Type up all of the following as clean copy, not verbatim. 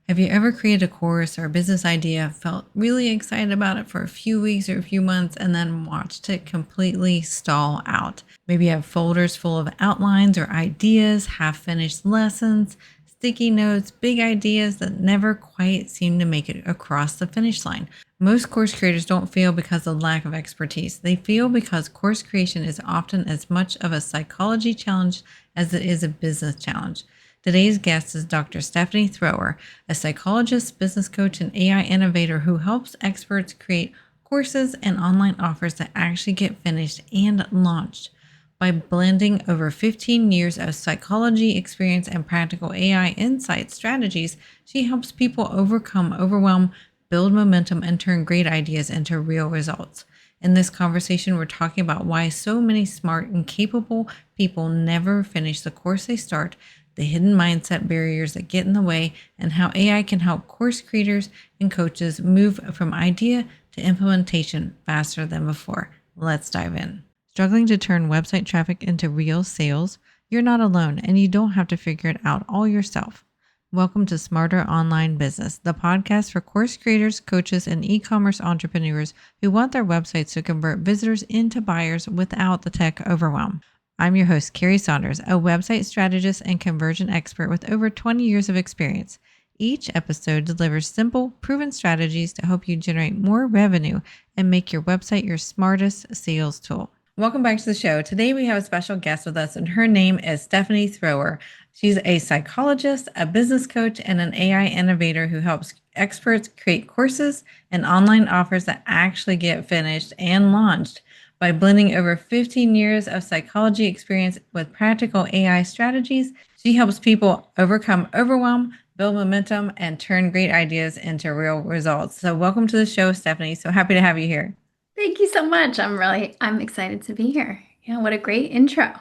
Have you ever created a course or a business idea, felt really excited about it for a few weeks or a few months, and then watched it completely stall out? Maybe you have folders full of outlines or ideas, half finished lessons, sticky notes, big ideas that never quite seem to make it across the finish line. Most course creators don't fail because of lack of expertise. They fail because course creation is often as much of a psychology challenge as it is a business challenge. Today's guest is Dr. Stephanie Thrower, a psychologist, business coach, and AI innovator who helps experts create courses and online offers that actually get finished and launched. By blending over 15 years of psychology experience and practical AI insight strategies, she helps people overcome overwhelm, build momentum, and turn great ideas into real results. In this conversation, we're talking about why so many smart and capable people never finish the course they start, the hidden mindset barriers that get in the way, and how AI can help course creators and coaches move from idea to implementation faster than before. Let's dive in. Struggling to turn website traffic into real sales? You're not alone, and you don't have to figure it out all yourself. Welcome to Smarter Online Business, the podcast for course creators, coaches, and e-commerce entrepreneurs who want their websites to convert visitors into buyers without the tech overwhelm. I'm your host, Carrie Saunders, a website strategist and conversion expert with over 20 years of experience. Each episode delivers simple, proven strategies to help you generate more revenue and make your website your smartest sales tool. Welcome back to the show. Today we have a special guest with us, and her name is Stephanie Thrower. She's a psychologist, a business coach, and an AI innovator who helps experts create courses and online offers that actually get finished and launched. By blending over 15 years of psychology experience with practical AI strategies, she helps people overcome overwhelm, build momentum, and turn great ideas into real results. So welcome to the show, Stephanie. So happy to have you here. Thank you so much. I'm excited to be here. Yeah, what a great intro.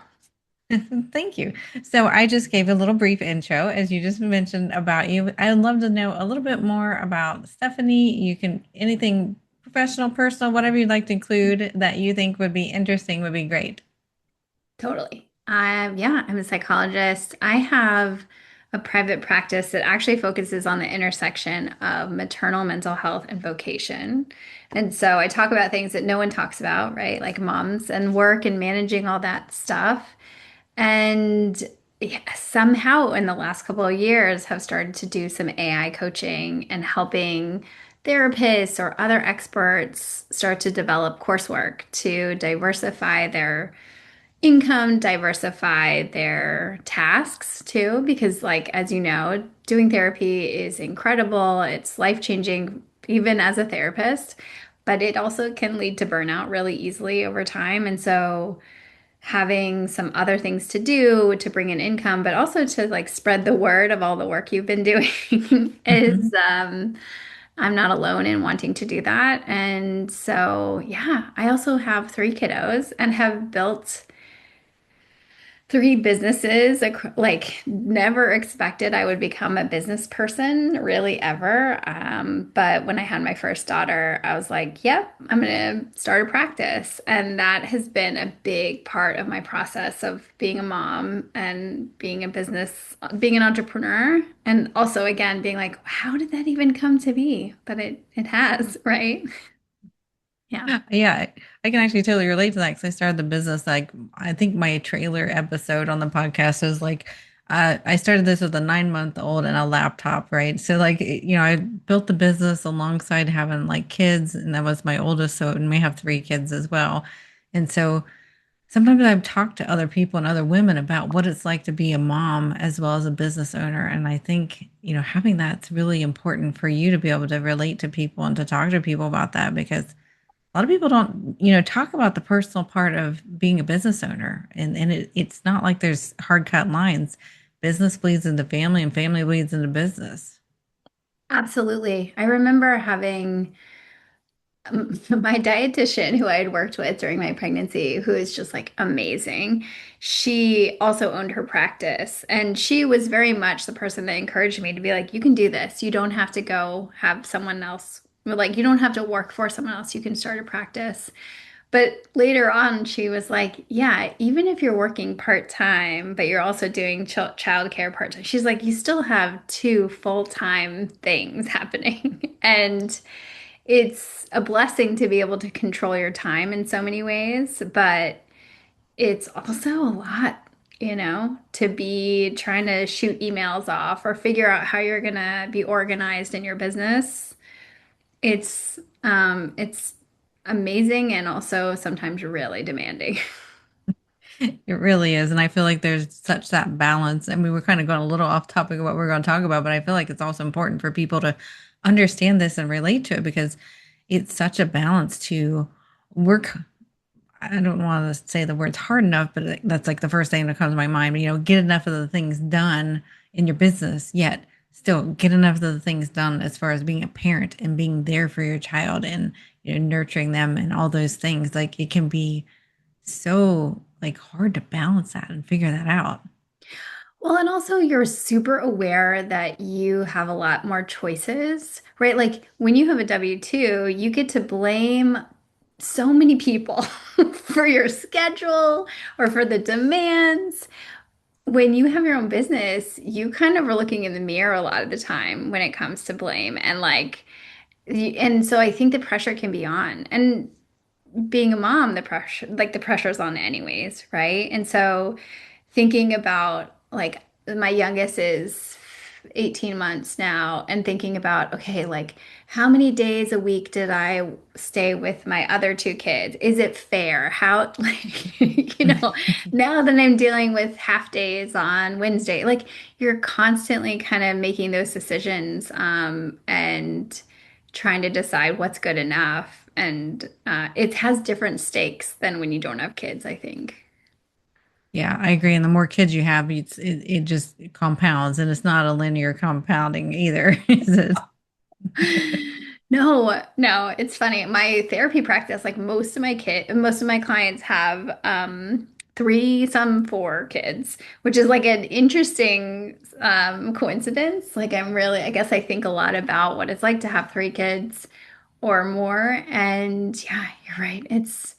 Thank you. So I just gave a little brief intro, as you just mentioned about you. I'd love to know a little bit more about Stephanie. You can anything professional, personal, whatever you'd like to include that you think would be interesting would be great. Totally. Yeah, I'm a psychologist. I have a private practice that actually focuses on the intersection of maternal mental health and vocation. And so I talk about things that no one talks about, right? Like moms and work and managing all that stuff. And yeah, somehow in the last couple of years have started to do some AI coaching and helping therapists or other experts start to develop coursework to diversify their income, diversify their tasks too, because like as you know, doing therapy is incredible. It's life-changing even as a therapist, but it also can lead to burnout really easily over time. And so having some other things to do to bring in income, but also to like spread the word of all the work you've been doing is I'm not alone in wanting to do that. And so yeah, I also have three kiddos and have built three businesses. Like never expected I would become a business person really ever. But when I had my first daughter, I was like, yep, I'm gonna start a practice. And that has been a big part of my process of being a mom and being an entrepreneur. And also again, being like, how did that even come to be? But it has, right? Yeah. Yeah, I can actually totally relate to that because I started the business. Like, I think my trailer episode on the podcast was like, I started this with a 9 month old and a laptop, right? So, like, I built the business alongside having like kids, and that was my oldest. So, and we have three kids as well. And so, sometimes I've talked to other people and other women about what it's like to be a mom as well as a business owner. And I think, having that's really important for you to be able to relate to people and to talk to people about that because a lot of people don't, talk about the personal part of being a business owner. And it's not like there's hard cut lines. Business bleeds into family and family bleeds into business. Absolutely. I remember having my dietitian who I had worked with during my pregnancy, who is just like amazing. She also owned her practice, and she was very much the person that encouraged me to be like, you can do this. You don't have to go have someone else, like, you don't have to work for someone else. You can start a practice. But later on, she was like, yeah, even if you're working part-time, but you're also doing childcare part-time, she's like, you still have two full-time things happening. And it's a blessing to be able to control your time in so many ways, but it's also a lot, to be trying to shoot emails off or figure out how you're gonna be organized in your business. It's amazing and also sometimes really demanding. It really is. And I feel like there's such that balance. And we were kind of going a little off topic of what we're going to talk about, but I feel like it's also important for people to understand this and relate to it because it's such a balance to work. I don't want to say the words hard enough, but that's like the first thing that comes to my mind. Get enough of the things done in your business, yet still get enough of the things done as far as being a parent and being there for your child and nurturing them and all those things. Like it can be so like hard to balance that and figure that out. Well, and also you're super aware that you have a lot more choices, right? Like when you have a W-2, you get to blame so many people for your schedule or for the demands. When you have your own business, you kind of are looking in the mirror a lot of the time when it comes to blame and and so I think the pressure can be on. And being a mom, the pressure's on anyways, right? And so thinking about like my youngest is 18 months now and thinking about, okay, like how many days a week did I stay with my other two kids? Is it fair? How, like, now that I'm dealing with half days on Wednesday, like you're constantly kind of making those decisions, and trying to decide what's good enough. And it has different stakes than when you don't have kids, I think. Yeah, I agree. And the more kids you have, it just compounds, and it's not a linear compounding either, is it? No, no, it's funny. My therapy practice, like most of my clients have three, some four kids, which is like an interesting coincidence. Like I guess I think a lot about what it's like to have three kids or more. And yeah, you're right. It's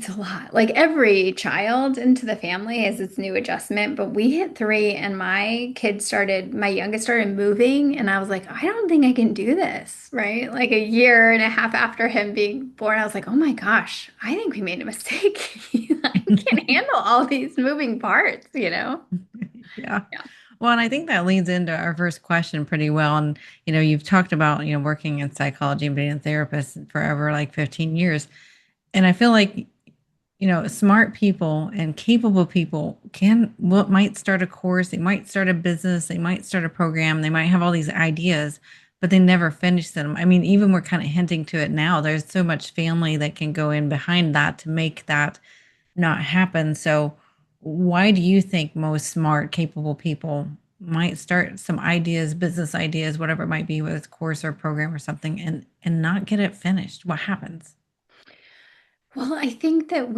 a lot. Like every child into the family has its new adjustment, but we hit three and my youngest started moving, and I was like, I don't think I can do this, right? Like a year and a half after him being born, I was like, oh my gosh, I think we made a mistake. I can't handle all these moving parts. Yeah. Yeah. Well, and I think that leads into our first question pretty well. And, you've talked about, working in psychology and being a therapist forever, like 15 years. And I feel like, smart people and capable people might start a course, they might start a business, they might start a program, they might have all these ideas, but they never finish them. I mean, even we're kind of hinting to it now. There's so much family that can go in behind that to make that not happen. So, why do you think most smart, capable people might start some ideas, business ideas, whatever it might be, whether it's a course or a program or something, and not get it finished? What happens? Well, I think that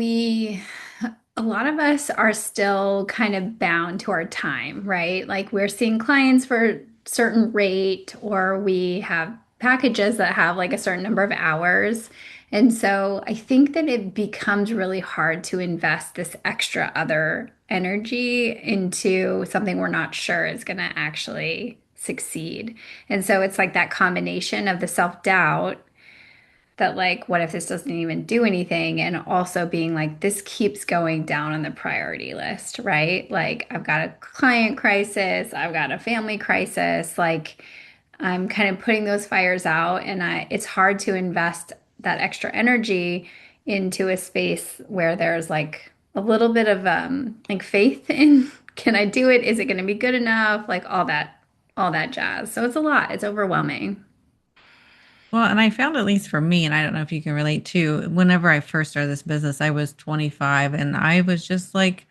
a lot of us are still kind of bound to our time, right? Like we're seeing clients for a certain rate, or we have packages that have like a certain number of hours. And so I think that it becomes really hard to invest this extra other energy into something we're not sure is going to actually succeed. And so it's like that combination of the self-doubt that like what if this doesn't even do anything, and also being like this keeps going down on the priority list, right? Like I've got a client crisis, I've got a family crisis, like I'm kind of putting those fires out, and it's hard to invest that extra energy into a space where there's like a little bit of like faith in can I do it, is it going to be good enough, like all that jazz. So it's a lot, it's overwhelming. Well, and I found, at least for me, and I don't know if you can relate too, whenever I first started this business, I was 25 and I was just like,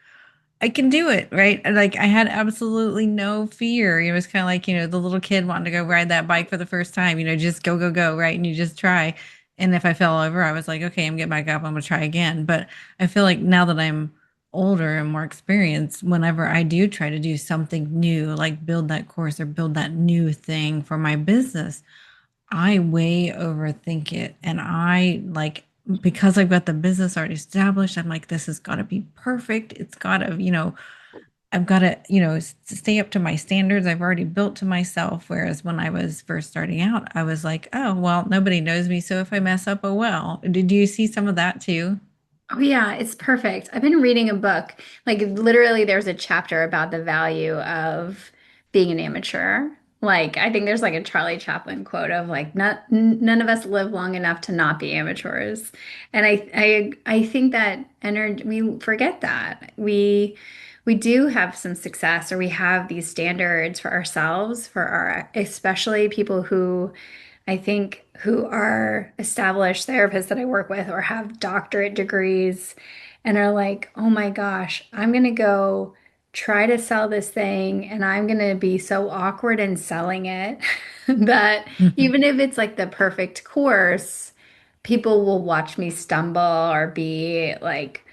I can do it, right? And, like I had absolutely no fear. It was kind of like, the little kid wanting to go ride that bike for the first time, just go, go, go, right? And you just try. And if I fell over, I was like, okay, I'm getting back up. I'm gonna try again. But I feel like now that I'm older and more experienced, whenever I do try to do something new, like build that course or build that new thing for my business, I way overthink it and I like because I've got the business already established, I'm like, this has got to be perfect. It's got to, I've got to, stay up to my standards I've already built to myself. Whereas when I was first starting out, I was like, oh, well, nobody knows me. So if I mess up, oh, well. Did you see some of that too? Oh yeah, it's perfect. I've been reading a book. Like literally there's a chapter about the value of being an amateur. Like I think there's like a Charlie Chaplin quote of like none of us live long enough to not be amateurs. And I think that energy we forget that. We do have some success or we have these standards for ourselves, for our especially people who I think who are established therapists that I work with or have doctorate degrees and are like, oh my gosh, I'm going to go try to sell this thing and I'm going to be so awkward in selling it that even if it's like the perfect course, people will watch me stumble or be like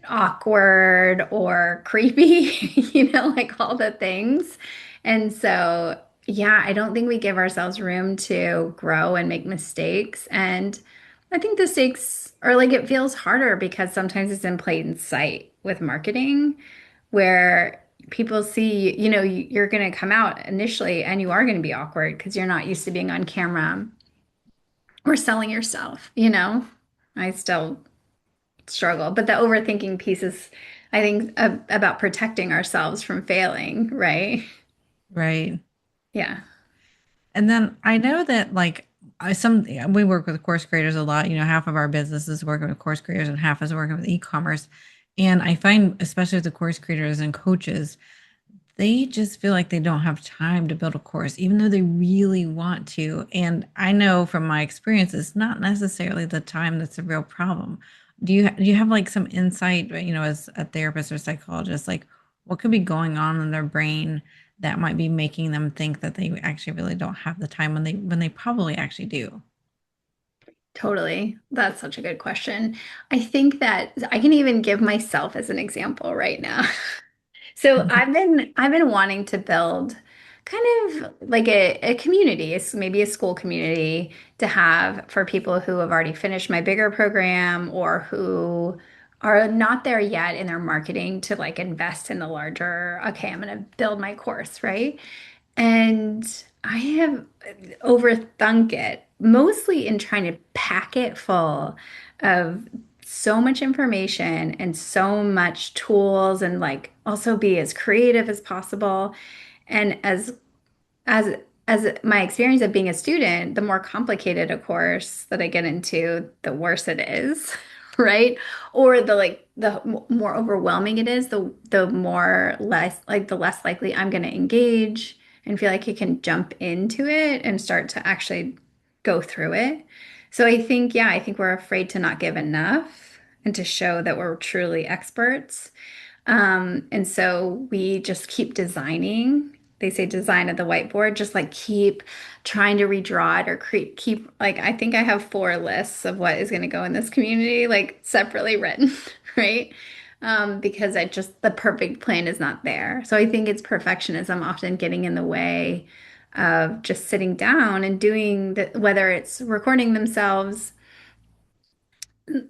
awkward or creepy, like all the things. And so yeah, I don't think we give ourselves room to grow and make mistakes. And I think the stakes are like it feels harder because sometimes it's in plain sight with marketing where people see, you're going to come out initially and you are going to be awkward because you're not used to being on camera or selling yourself. I still struggle, but the overthinking piece is, I think, about protecting ourselves from failing, right? Right. Yeah. And then I know that like we work with course creators a lot. Half of our business is working with course creators and half is working with e-commerce. And I find, especially with the course creators and coaches, they just feel like they don't have time to build a course, even though they really want to. And I know from my experience, it's not necessarily the time that's the real problem. Do you have like some insight, as a therapist or psychologist, like what could be going on in their brain that might be making them think that they actually really don't have the time when they probably actually do? Totally. That's such a good question. I think that I can even give myself as an example right now. So I've been wanting to build kind of like a community, it's maybe a school community to have for people who have already finished my bigger program or who are not there yet in their marketing to like invest in the larger, okay, I'm going to build my course, right? And I have overthunk it, mostly in trying to pack it full of so much information and so much tools and like also be as creative as possible. And as as my experience of being a student, the more complicated a course that I get into, the worse it is, right? Or the more overwhelming it is, the more less like the less likely I'm going to engage and feel like you can jump into it and start to actually go through it. So I think we're afraid to not give enough and to show that we're truly experts. And so we just keep designing. They say design at the whiteboard, just like keep trying to redraw it or keep like I think I have 4 lists of what is going to go in this community, like separately written, right? Because the perfect plan is not there. So I think it's perfectionism often getting in the way of just sitting down and doing whether it's recording themselves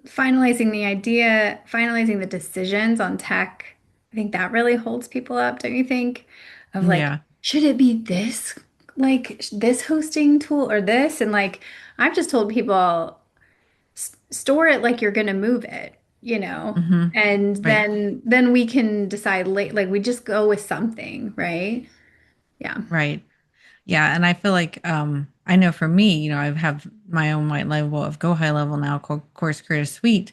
finalizing the idea, finalizing the decisions on tech, I think that really holds people up, don't you think? Of like, Yeah. should it be this, like this hosting tool or this? And like, I've just told people, store it like you're going to move it. Hmm. And Right. then we can decide late, like we just go with something, right? Yeah. Right. Yeah, and I feel like I know for me, I have my own white level of Go High Level now, Course Creator Suite,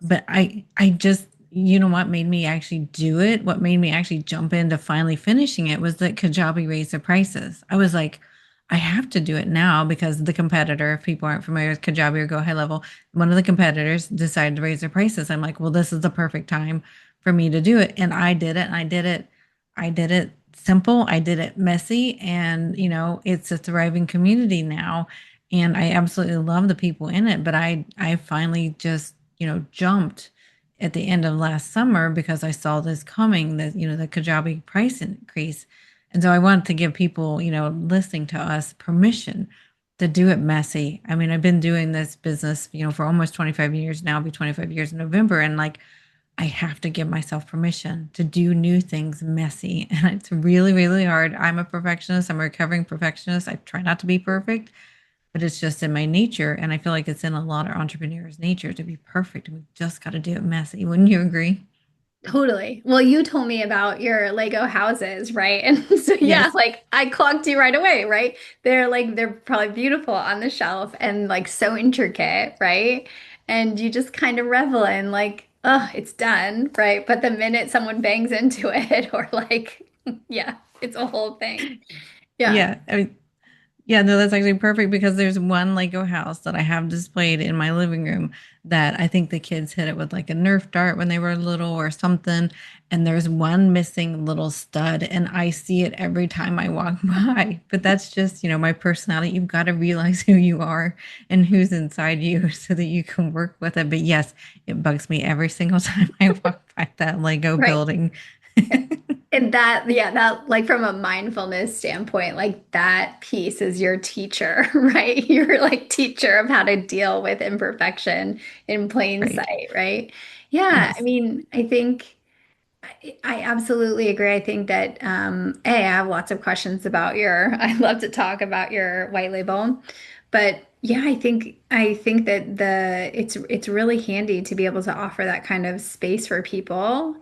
but I just what made me actually do it, what made me actually jump into finally finishing it was that Kajabi raised the prices. I was like, I have to do it now because the competitor, if people aren't familiar with Kajabi or Go High Level, one of the competitors decided to raise their prices. I'm like, well, this is the perfect time for me to do it, and I did it, and I did it simple. I did it messy, and it's a thriving community now, and I absolutely love the people in it. But I finally just jumped at the end of last summer because I saw this coming, that the Kajabi price increase, and so I wanted to give people listening to us permission To do it messy. I mean, I've been doing this business, for almost 25 years now, I'll be 25 years in November. And like, I have to give myself permission to do new things messy. And it's really, really hard. I'm a perfectionist. I'm a recovering perfectionist. I try not to be perfect, but it's just in my nature. And I feel like it's in a lot of entrepreneurs' nature to be perfect. And we've just got to do it messy. Wouldn't you agree? Totally. Well, you told me about your Lego houses, right? And so yeah, Yes. like I clocked you right away, right? They're probably beautiful on the shelf and like so intricate, right? And you just kind of revel in like, oh, it's done, right? But the minute someone bangs into it or like, yeah, it's a whole thing. Yeah. Yeah. I mean, yeah, no, that's actually perfect because there's one Lego house that I have displayed in my living room that I think the kids hit it with like a Nerf dart when they were little or something. And there's one missing little stud, and I see it every time I walk by. But that's just, my personality. You've got to realize who you are and who's inside you so that you can work with it. But yes, it bugs me every single time I walk by that Lego Right. building. And that, yeah, that like from a mindfulness standpoint, like that piece is your teacher, right? Your like teacher of how to deal with imperfection in plain Right. sight, right? Yeah, I Yes. mean, I think I absolutely agree. I think that I have lots of questions about your, I love to talk about your white label. But yeah, I think that it's really handy to be able to offer that kind of space for people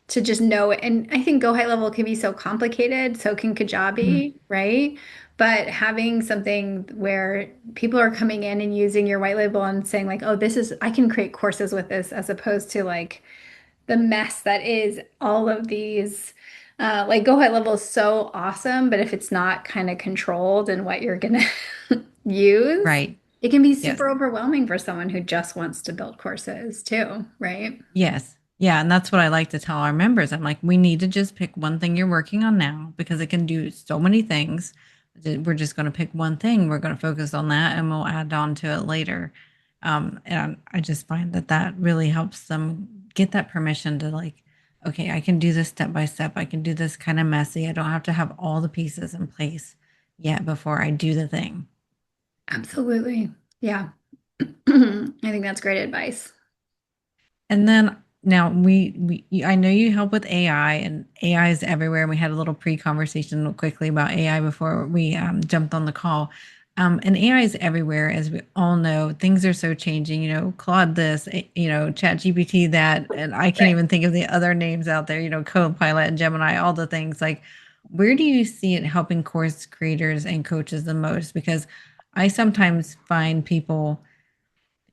to just know. And I think Go High Level can be so complicated, so can Mhm. Kajabi, right? But having something where people are coming in and using your white label and saying like, oh, this is I can create courses with this as opposed to like the mess that is all of these. Like Go High Level is so awesome, but if it's not kind of controlled in what you're gonna use, Right. it can be Yes. super overwhelming for someone who just wants to build courses too, right? Yes. Yeah. And that's what I like to tell our members. I'm like, we need to just pick one thing you're working on now because it can do so many things. We're just going to pick one thing. We're going to focus on that and we'll add on to it later. And I just find that that really helps them get that permission to like, okay, I can do this step by step. I can do this kind of messy. I don't have to have all the pieces in place yet before I do the thing. Absolutely. Yeah. I think that's great advice. And then now I know you help with AI and AI is everywhere. And we had a little pre-conversation quickly about AI before we jumped on the call. And AI is everywhere, as we all know. Things are so changing. Claude this, Chat GPT that, and I can't Right. even think of the other names out there. Copilot and Gemini, all the things. Like, where do you see it helping course creators and coaches the most? Because I sometimes find people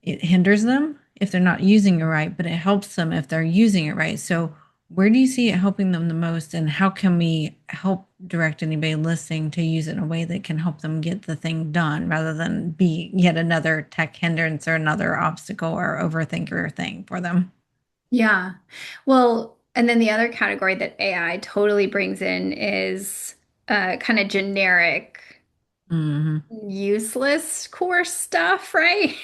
it hinders them if they're not using it right, but it helps them if they're using it right. So, where do you see it helping them the most, and how can we help direct anybody listening to use it in a way that can help them get the thing done rather than be yet another tech hindrance or another obstacle or overthinker thing for them? Yeah. Well, and then the other category that AI totally brings in is kind of generic Hmm. useless course stuff, right?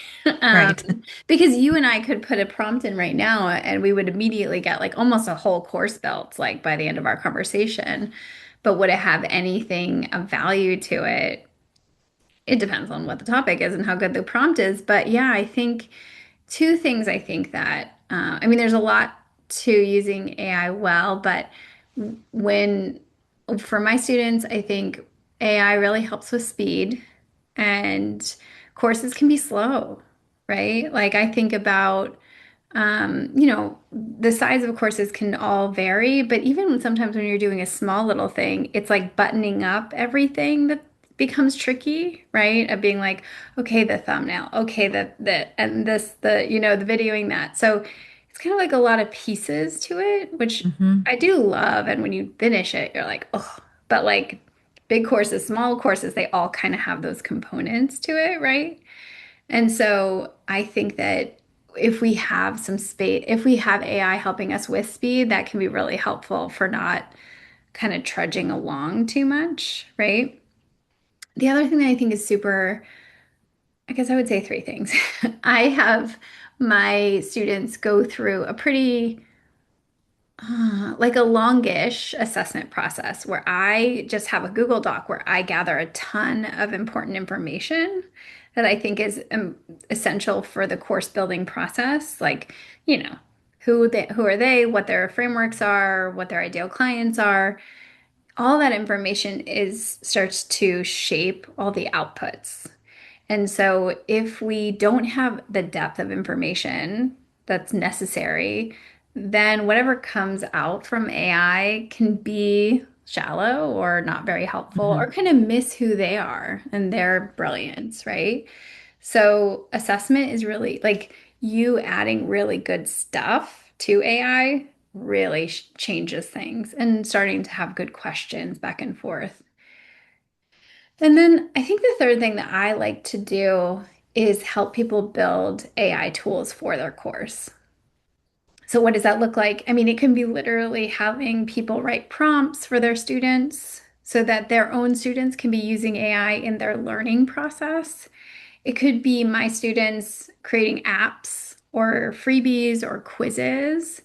Right. Because you and I could put a prompt in right now and we would immediately get like almost a whole course built, like by the end of our conversation. But would it have anything of value to it? It depends on what the topic is and how good the prompt is. But yeah, I think two things I think that, I mean, there's a lot to using AI well, but when, for my students, I think AI really helps with speed and courses can be slow, right? Like I think about, the size of courses can all vary, but even sometimes when you're doing a small little thing, it's like buttoning up everything that becomes tricky, right? Of being like, okay, the thumbnail, okay, and this, the videoing that. So it's kind of like a lot of pieces to it, which Hmm. I do love. And when you finish it, you're like, oh, but like big courses, small courses, they all kind of have those components to it, right? And so I think that if we have some space, if we have AI helping us with speed, that can be really helpful for not kind of trudging along too much, right? The other thing that I think is super, I guess I would say three things. I have my students go through a pretty like a longish assessment process where I just have a Google Doc where I gather a ton of important information that I think is essential for the course building process. Like, you know, who are they, what their frameworks are, what their ideal clients are. All that information is starts to shape all the outputs. And so if we don't have the depth of information that's necessary, then whatever comes out from AI can be shallow or not very helpful or Mhm. kind of miss who they are and their brilliance, right? So assessment is really like you adding really good stuff to AI really changes things and starting to have good questions back and forth. And then I think the third thing that I like to do is help people build AI tools for their course. So, what does that look like? I mean, it can be literally having people write prompts for their students so that their own students can be using AI in their learning process. It could be my students creating apps or freebies or quizzes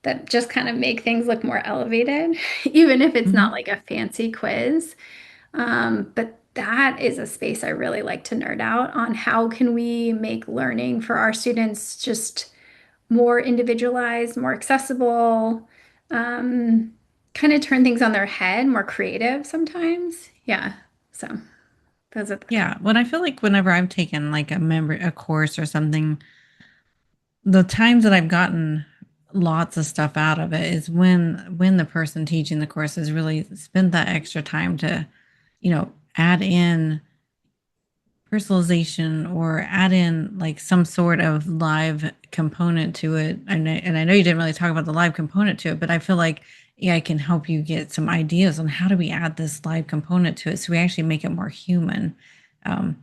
that just kind of make things look more elevated, even if it's not Mhm. like a fancy quiz. But that is a space I really like to nerd out on. How can we make learning for our students just more individualized, more accessible, um, kind of turn things on their head, more creative sometimes? Yeah. So those are the couple. Yeah, when I feel like whenever I've taken like a course or something, the times that I've gotten lots of stuff out of it is when the person teaching the course has really spent that extra time to, add in personalization or add in like some sort of live component to it. And I know you didn't really talk about the live component to it, but I feel like AI can help you get some ideas on how do we add this live component to it so we actually make it more human. Um,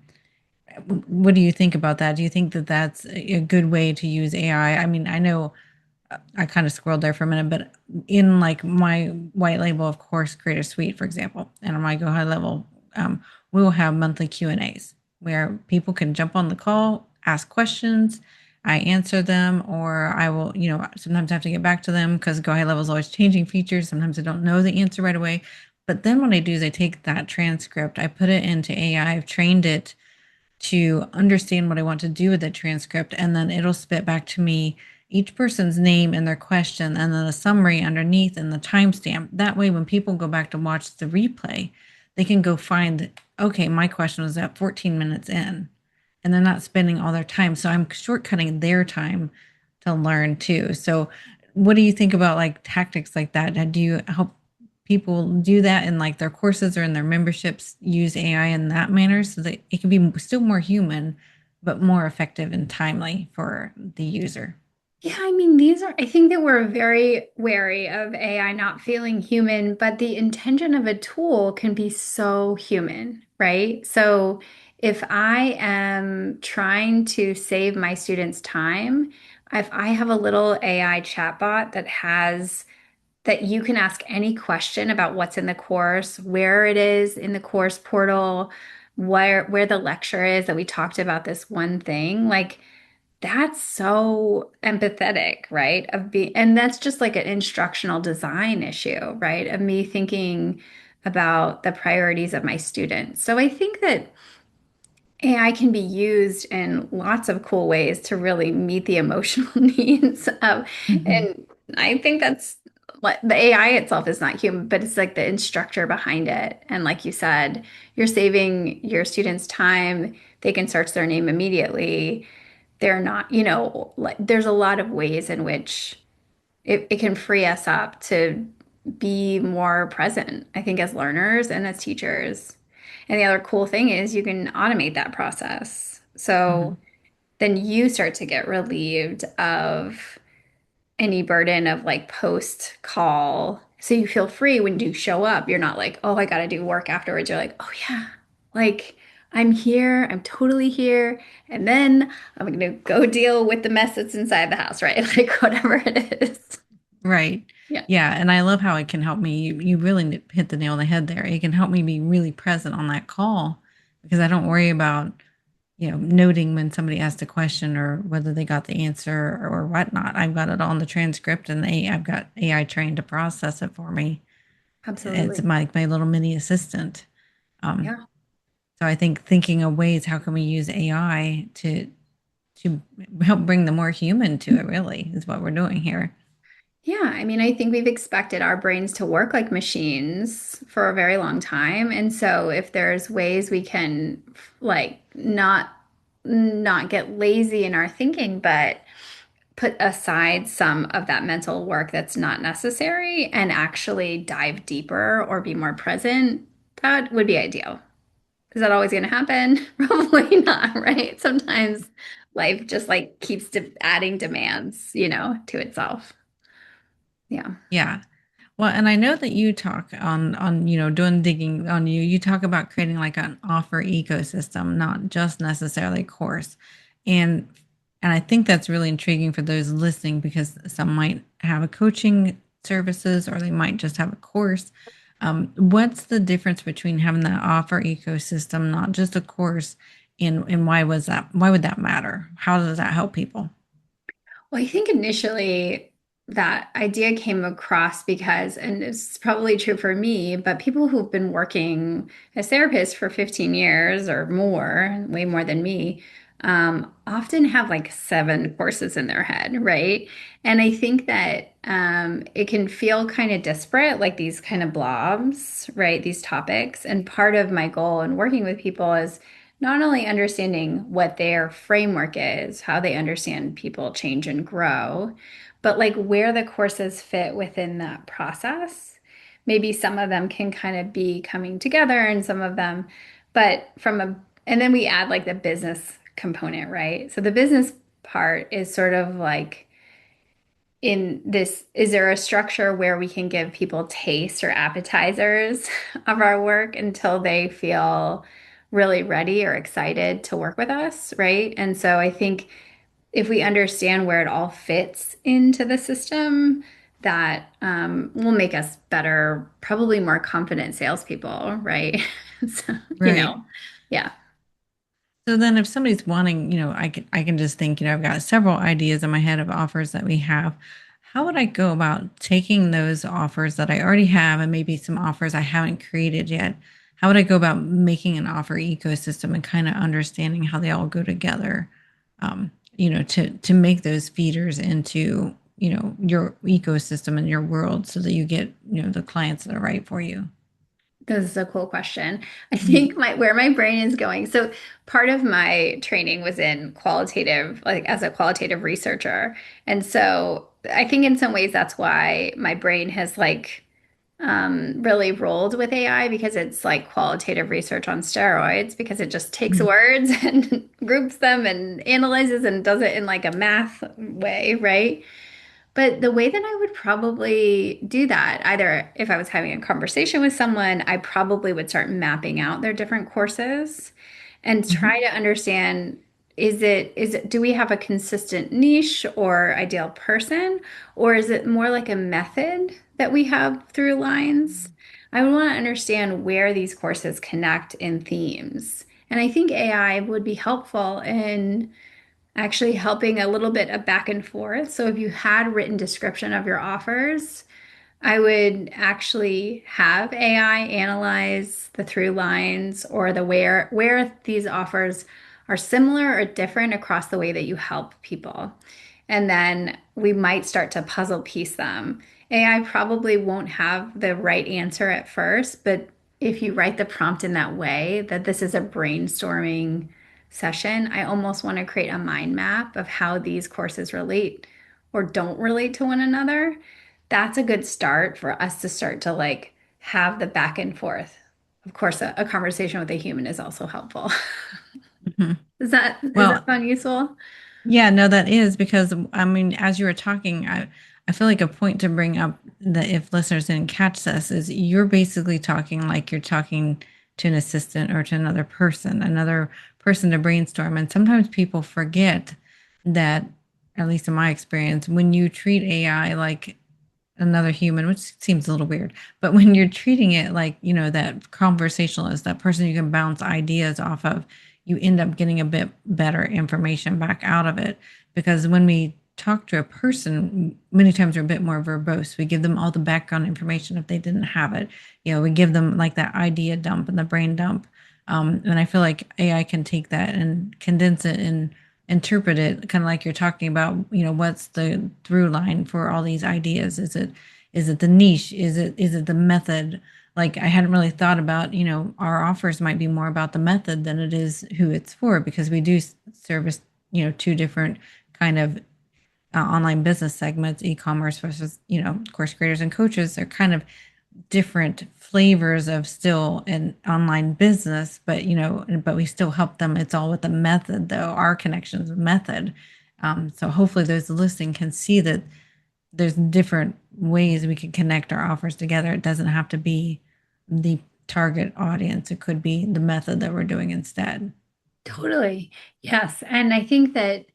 what do you think about that? Do you think that that's a good way to use AI? I mean, I know I kind of squirreled there for a minute, but in like my white label of course creator suite, for example, and on my go high level, we will have monthly Q&As where people can jump on the call, ask questions, I answer them, or I will, sometimes have to get back to them because go high level is always changing features. Sometimes I don't know the answer right away. But then what I do is I take that transcript, I put it into AI, I've trained it to understand what I want to do with the transcript, and then it'll spit back to me each person's name and their question, and then a summary underneath and the timestamp. That way, when people go back to watch the replay, they can go find, okay, my question was at 14 minutes in, and they're not spending all their time. So I'm shortcutting their time to learn too. So, what do you think about like tactics like that? Do you help people do that in like their courses or in their memberships, use AI in that manner so that it can be still more human but more effective and timely for the user? Yeah, I mean, I think that we're very wary of AI not feeling human, but the intention of a tool can be so human, right? So if I am trying to save my students time, if I have a little AI chatbot that you can ask any question about what's in the course, where it is in the course portal, where the lecture is that we talked about this one thing, like that's so empathetic, right? And that's just like an instructional design issue, right? Of me thinking about the priorities of my students. So I think that AI can be used in lots of cool ways to really meet the emotional needs of, Mhm. and I think that's what the AI itself is not human, but it's like the instructor behind it. And like you said, you're saving your students time. They can search their name immediately. They're not, like there's a lot of ways in which it can free us up to be more present, I think, as learners and as teachers. And the other cool thing is you can automate that process. So Mhm. then you start to get relieved of any burden of like post call. So you feel free when you show up. You're not like, oh, I got to do work afterwards. You're like, oh, yeah, like I'm here. I'm totally here. And then I'm going to go deal with the mess that's inside the house, right? Like whatever it is. Right. Yeah. Yeah. And I love how it can help me. You really hit the nail on the head there. It can help me be really present on that call because I don't worry about noting when somebody asked a question or whether they got the answer or whatnot. I've got it all in the transcript, and I've got AI trained to process it for me. It's Absolutely. my little mini assistant. Um, Yeah. so I think thinking of ways how can we use AI to help bring the more human to it, really, is what we're doing here. Yeah, I mean, I think we've expected our brains to work like machines for a very long time. And so if there's ways we can like not get lazy in our thinking, but put aside some of that mental work that's not necessary and actually dive deeper or be more present, that would be ideal. Is that always going to happen? Probably not, right? Sometimes life just like keeps adding demands, to itself. Yeah. Yeah. Well, and I know that you talk on doing digging on you. You talk about creating like an offer ecosystem, not just necessarily a course. And and I think that's really intriguing for those listening because some might have a coaching services or they might just have a course. What's the difference between having that offer ecosystem, not just a course, and why would that matter? How does that help people? Well, I think initially that idea came across because, and it's probably true for me, but people who've been working as therapists for 15 years or more, way more than me, often have like 7 courses in their head, right? And I think that it can feel kind of disparate, like these kind of blobs, right? These topics. And part of my goal in working with people is not only understanding what their framework is, how they understand people change and grow, but like where the courses fit within that process. Maybe some of them can kind of be coming together and some of them, but and then we add like the business component, right? So the business part is sort of like, in this, is there a structure where we can give people tastes or appetizers of our work until they feel really ready or excited to work with us, right? And so I think if we understand where it all fits into the system, that will make us better, probably more confident salespeople, right? So, Right. yeah. So then if somebody's wanting, I can just think, I've got several ideas in my head of offers that we have. How would I go about taking those offers that I already have and maybe some offers I haven't created yet? How would I go about making an offer ecosystem and kind of understanding how they all go together? To make those feeders into, your ecosystem and your world so that you get, the clients that are right for you. This is a cool question. I Mhm. think where my brain is going. So part of my training was in qualitative, like as a qualitative researcher. And so I think in some ways that's why my brain has like really rolled with AI because it's like qualitative research on steroids because it just takes Mhm. words and groups them and analyzes and does it in like a math way, right? But the way that I would probably do that, either if I was having a conversation with someone, I probably would start mapping out their different courses and Mhm. try to understand, do we have a consistent niche or ideal person, or is it more like a method that we have through lines? I would want to understand where these courses connect in themes. And I think AI would be helpful in actually helping a little bit of back and forth. So if you had written description of your offers, I would actually have AI analyze the through lines or the where these offers are similar or different across the way that you help people. And then we might start to puzzle piece them. AI probably won't have the right answer at first, but if you write the prompt in that way, that this is a brainstorming session, I almost want to create a mind map of how these courses relate or don't relate to one another. That's a good start for us to start to like have the back and forth. Of course, a conversation with a human is also helpful. Mhm. Does that Well, sound useful? yeah, no, that is because I mean, as you were talking, I feel like a point to bring up that if listeners didn't catch this is you're basically talking like you're talking to an assistant or to another person to brainstorm. And sometimes people forget that, at least in my experience, when you treat AI like another human, which seems a little weird, but when you're treating it like, that conversationalist, that person you can bounce ideas off of, you end up getting a bit better information back out of it. Because when we talk to a person, many times we're a bit more verbose. We give them all the background information if they didn't have it. We give them like that idea dump and the brain dump. And I feel like AI can take that and condense it and interpret it, kind of like you're talking about. What's the through line for all these ideas? Is it the niche? Is it the method? Like, I hadn't really thought about, our offers might be more about the method than it is who it's for, because we do service, two different kind of online business segments. E-commerce versus, course creators and coaches are kind of different flavors of still an online business, but we still help them. It's all with the method, though. Our connections with method. So hopefully those listening can see that there's different ways we can connect our offers together. It doesn't have to be the target audience. It could be the method that we're doing instead. Totally. Yes. And I think that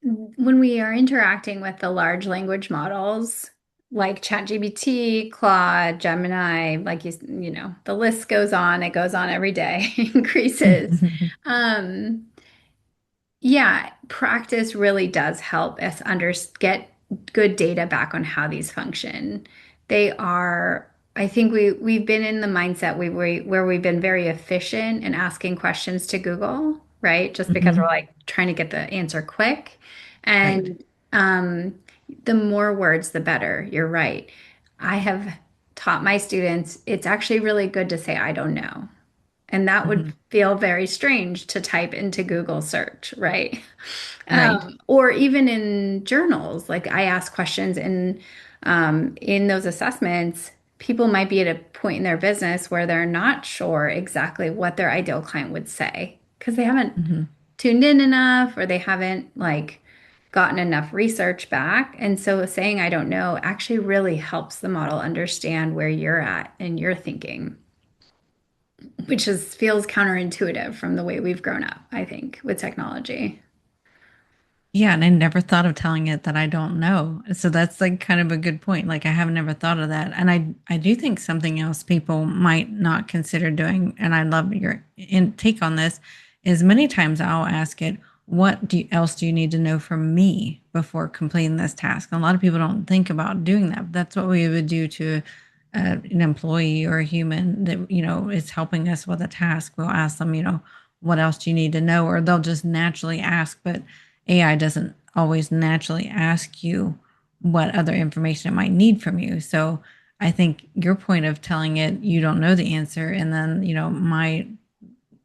when we are interacting with the large language models like ChatGPT, Claude, Gemini, like the list goes on, it goes on every day, increases. Um, yeah, practice really does help us get good data back on how these function. They are, I think we've been in the mindset where we've been very efficient in asking questions to Google, right? Just because we're Mhm. like trying to get the answer quick. Right. And um, the more words, the better. You're right. I have taught my students it's actually really good to say, I don't know. And that would Mhm. feel very strange to type into Google search, right? Right. Or even in journals, like I ask questions in those assessments, people might be at a point in their business where they're not sure exactly what their ideal client would say because they haven't Mhm. tuned in enough or they haven't like gotten enough research back. And so saying I don't know actually really helps the model understand where you're at and your thinking, which is feels counterintuitive from the way we've grown up, I think, with technology. Yeah, and I never thought of telling it that I don't know. So that's like kind of a good point. Like, I have never thought of that. And I do think something else people might not consider doing, and I love your take on this, is many times I'll ask it, what else do you need to know from me before completing this task? And a lot of people don't think about doing that. But that's what we would do to an employee or a human that, is helping us with a task. We'll ask them, what else do you need to know? Or they'll just naturally ask, but AI doesn't always naturally ask you what other information it might need from you. So I think your point of telling it you don't know the answer, and then,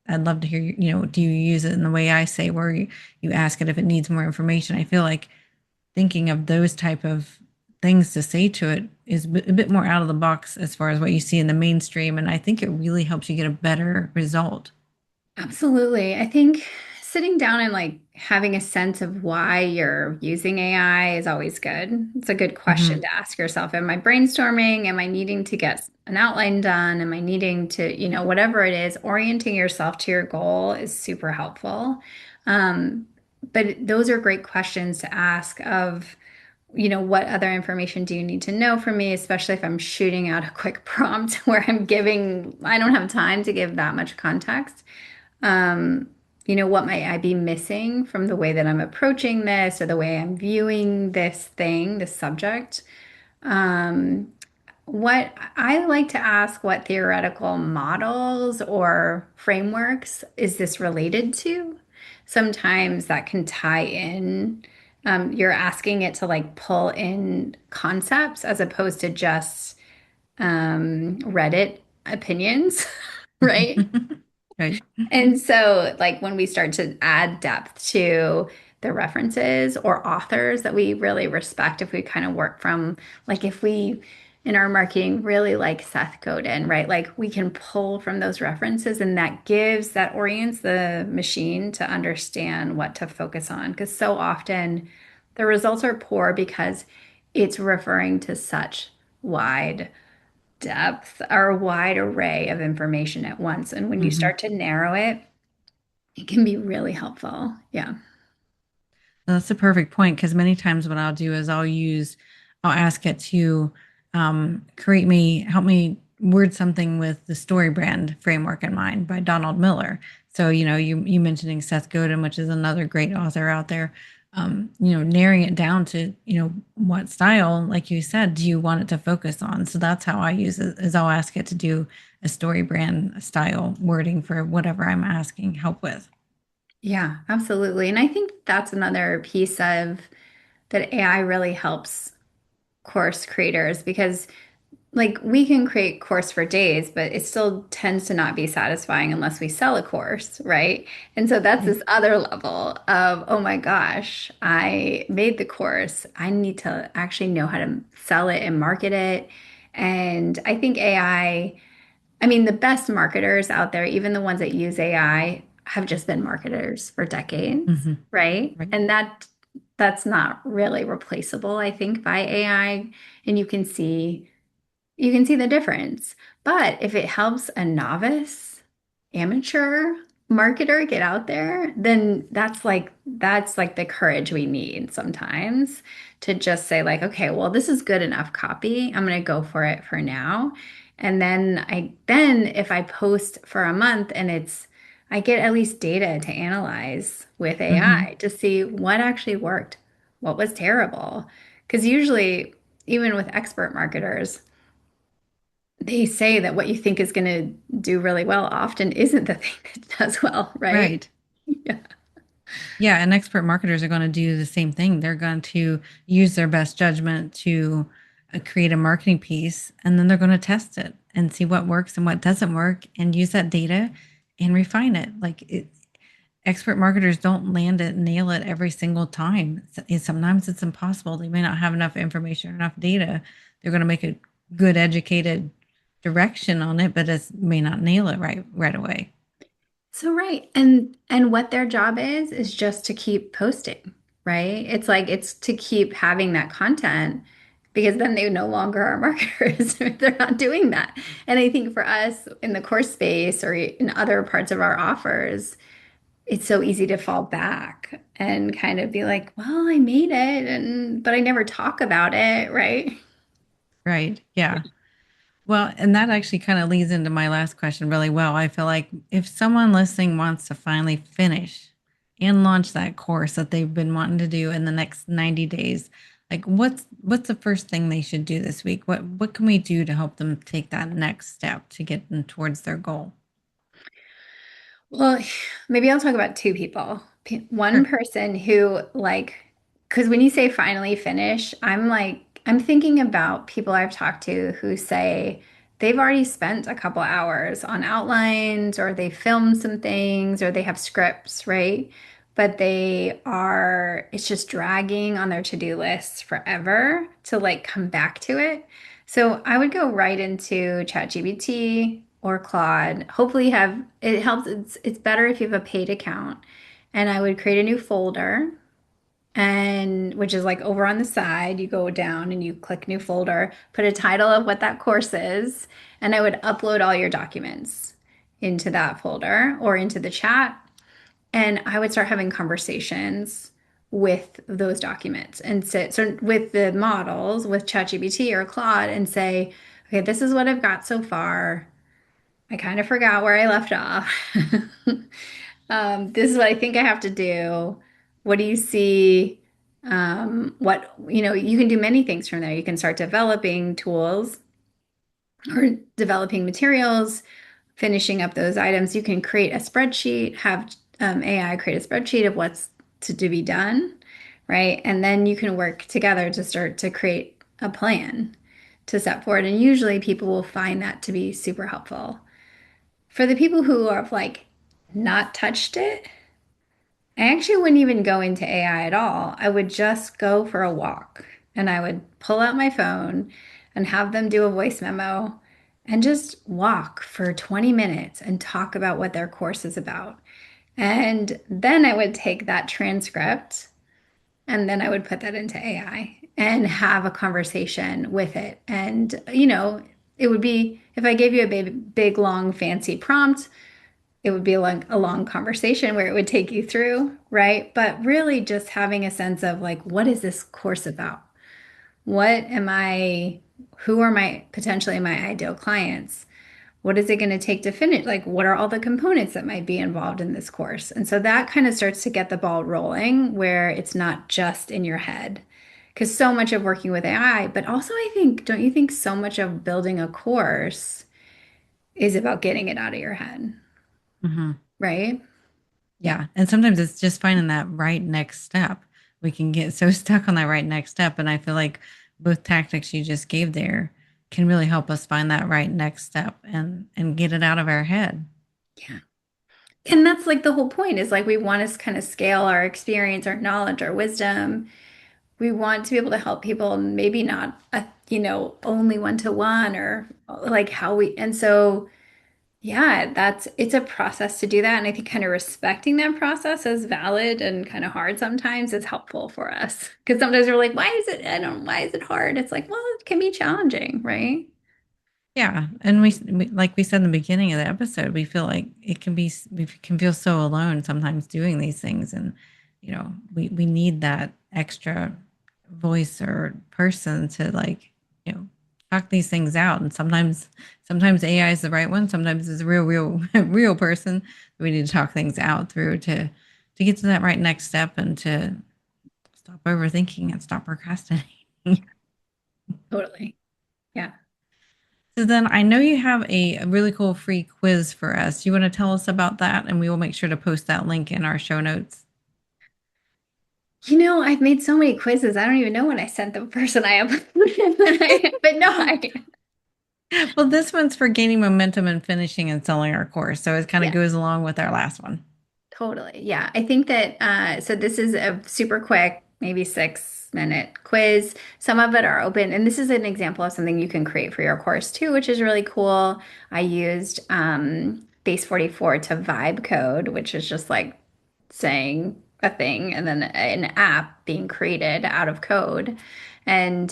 I'd love to hear, do you use it in the way I say, where you ask it if it needs more information? I feel like thinking of those type of things to say to it is a bit more out of the box as far as what you see in the mainstream. And I think it really helps you get a better result. Absolutely. I think sitting down and like having a sense of why you're using AI is always good. It's a good question Hmm. to ask yourself. Am I brainstorming? Am I needing to get an outline done? Am I needing to, whatever it is, orienting yourself to your goal is super helpful. Um, but those are great questions to ask of, what other information do you need to know from me, especially if I'm shooting out a quick prompt where I don't have time to give that much context. Um, what might I be missing from the way that I'm approaching this or the way I'm viewing this subject? Um, what I like to ask, what theoretical models or frameworks is this related to? Sometimes that can tie in. You're asking it to like pull in concepts as opposed to just Reddit opinions, right? Right. And so, like, when we start to add depth to the references or authors that we really respect, if we kind of work from, like, if we in our marketing really like Seth Godin, right? Like, we can pull from those references, and that orients the machine to understand what to focus on. Because so often the results are poor because it's referring to such wide depth or a wide array of information at once. And when you Hmm. start to narrow it, it can be really helpful. Yeah. That's a perfect point, because many times what I'll do is I'll ask it to help me word something with the story brand framework in mind by Donald Miller. So, you mentioning Seth Godin, which is another great author out there. Narrowing it down to, what style, like you said, do you want it to focus on? So that's how I use it, is I'll ask it to do a story brand style wording for whatever I'm asking help with. Yeah, absolutely. And I think that's another piece of that AI really helps course creators because like we can create course for days, but it still tends to not be satisfying unless we sell a course, right? And so that's Right. this other level of, oh my gosh, I made the course. I need to actually know how to sell it and market it. And I think I mean, the best marketers out there, even the ones that use AI, have just been marketers for decades, Hmm. right? Right. And that's not really replaceable, I think, by AI. And you can see the difference. But if it helps a novice, amateur marketer get out there, then that's like the courage we need sometimes to just say like, okay, well, this is good enough copy. I'm going to go for it for now. And then if I post for a month and I get at least data to analyze with Hmm. AI to see what actually worked, what was terrible. Because usually, even with expert marketers, they say that what you think is going to do really well often isn't the thing that does well, right? Right. Yeah. Yeah, and expert marketers are going to do the same thing. They're going to use their best judgment to create a marketing piece, and then they're going to test it and see what works and what doesn't work, and use that data and refine it. Expert marketers don't land it, nail it every single time. Sometimes it's impossible. They may not have enough information, enough data. They're going to make a good, educated direction on it, but it may not nail it right away. So right. And what their job is just to keep posting, right? It's like it's to keep having that content because then they no longer are marketers if they're not doing that. And I think for us in the course space or in other parts of our offers, it's so easy to fall back and kind of be like, well, I made it and but I never talk about it, right? Right? Yeah. Well, and that actually kind of leads into my last question really well. I feel like if someone listening wants to finally finish and launch that course that they've been wanting to do in the next 90 days, like what's the first thing they should do this week? What can we do to help them take that next step to get them towards their goal? Well, maybe I'll talk about two people. One Sure. person who because when you say finally finish, I'm thinking about people I've talked to who say they've already spent a couple hours on outlines or they filmed some things or they have scripts, right? But it's just dragging on their to-do lists forever to like come back to it. So I would go right into ChatGPT or Claude. Hopefully it helps. It's better if you have a paid account. And I would create a new folder and which is like over on the side, you go down and you click new folder, put a title of what that course is, and I would upload all your documents into that folder or into the chat and I would start having conversations with those documents and so with the models with ChatGPT or Claude and say, okay, this is what I've got so far. I kind of forgot where I left off. This is what I think I have to do. What do you see? You can do many things from there. You can start developing tools or developing materials, finishing up those items. You can create a spreadsheet, have AI create a spreadsheet of what's to be done, right? And then you can work together to start to create a plan to set forward. And usually people will find that to be super helpful. For the people who have like not touched it, I actually wouldn't even go into AI at all. I would just go for a walk and I would pull out my phone and have them do a voice memo and just walk for 20 minutes and talk about what their course is about. And then I would take that transcript and then I would put that into AI and have a conversation with it. And, it would be if I gave you a big, long, fancy prompt, it would be like a long conversation where it would take you through, right? But really just having a sense of like, what is this course about? What am I, who are my potentially my ideal clients? What is it going to take to finish? Like, what are all the components that might be involved in this course? And so that kind of starts to get the ball rolling where it's not just in your head. Because so much of working with AI, but also I think, don't you think so much of building a course is about getting it out of your head, Hmm. right? Yeah. And sometimes it's just finding that right next step. We can get so stuck on that right next step. And I feel like both tactics you just gave there can really help us find that right next step and get it out of our head. Yeah. And that's like the whole point is like we want to kind of scale our experience, our knowledge, our wisdom. We want to be able to help people, maybe not, only one to one or like how we, and so yeah, it's a process to do that. And I think kind of respecting that process as valid and kind of hard sometimes is helpful for us. Because sometimes we're like, why is it hard? It's like, well, it can be challenging, right? Yeah, and like we said in the beginning of the episode, we feel like we can feel so alone sometimes doing these things, and we need that extra voice or person to like talk these things out. And sometimes AI is the right one, sometimes it's a real real person that we need to talk things out through to get to that right next step and to stop overthinking and stop procrastinating. Totally. Yeah. So then I know you have a really cool free quiz for us. You want to tell us about that? And we will make sure to post that link in our show notes. I've made so many quizzes. I don't even know when I sent the person I uploaded. But no, Well, this one's for gaining momentum and finishing and selling our course. So it kind of yeah. goes along with our last one. Totally. Yeah. I think that, so this is a super quick, maybe 6-minute quiz. Some of it are open. And this is an example of something you can create for your course too, which is really cool. I used Base 44 to vibe code, which is just like saying a thing and then an app being created out of code. And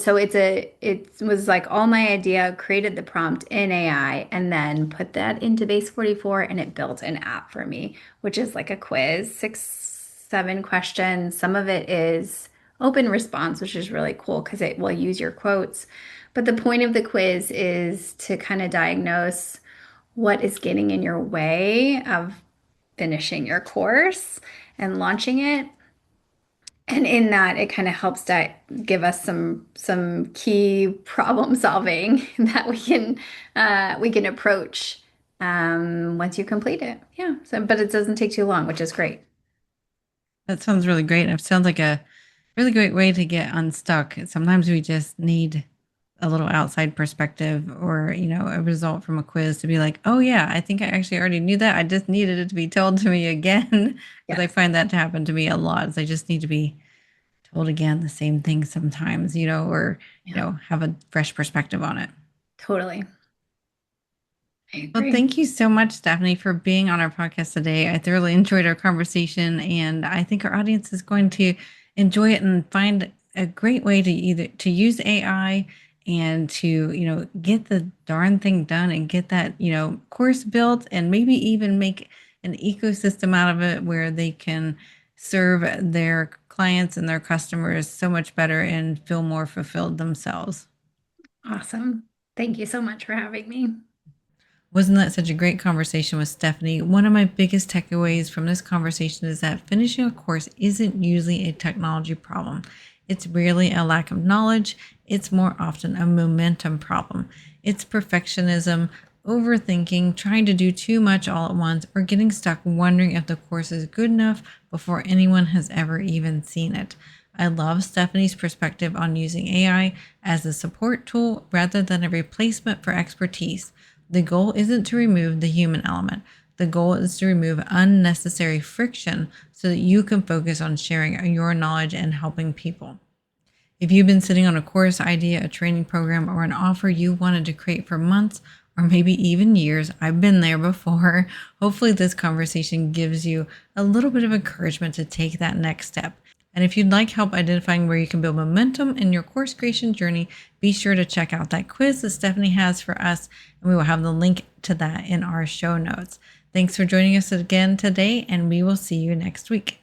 so it was like all my idea, created the prompt in AI and then put that into Base 44 and it built an app for me, which is like a quiz, 6, 7 questions. Some of it is open response, which is really cool because it will use your quotes. But the point of the quiz is to kind of diagnose what is getting in your way of finishing your course and launching it. And in that, it kind of helps to give us some key problem solving that we can approach once you complete it. Yeah. So, but it doesn't take too long, which is great. That sounds really great. It sounds like a really great way to get unstuck. Sometimes we just need a little outside perspective or, a result from a quiz to be like, oh, yeah, I think I actually already knew that. I just needed it to be told to me again. Because I Yes, find that to happen to me a lot. Is I just need to be told again the same thing sometimes, or, yeah, have a fresh perspective on it. totally. I Well, agree. thank you so much, Stephanie, for being on our podcast today. I thoroughly enjoyed our conversation, and I think our audience is going to enjoy it and find a great way to either to use AI and to, get the darn thing done and get that, course built and maybe even make an ecosystem out of it where they can serve their clients and their customers so much better and feel more fulfilled themselves. Awesome. Thank you so much for having me. Wasn't that such a great conversation with Stephanie? One of my biggest takeaways from this conversation is that finishing a course isn't usually a technology problem. It's rarely a lack of knowledge, it's more often a momentum problem. It's perfectionism, overthinking, trying to do too much all at once, or getting stuck wondering if the course is good enough before anyone has ever even seen it. I love Stephanie's perspective on using AI as a support tool rather than a replacement for expertise. The goal isn't to remove the human element. The goal is to remove unnecessary friction so that you can focus on sharing your knowledge and helping people. If you've been sitting on a course idea, a training program, or an offer you wanted to create for months or maybe even years, I've been there before. Hopefully, this conversation gives you a little bit of encouragement to take that next step. And if you'd like help identifying where you can build momentum in your course creation journey, be sure to check out that quiz that Stephanie has for us, and we will have the link to that in our show notes. Thanks for joining us again today, and we will see you next week.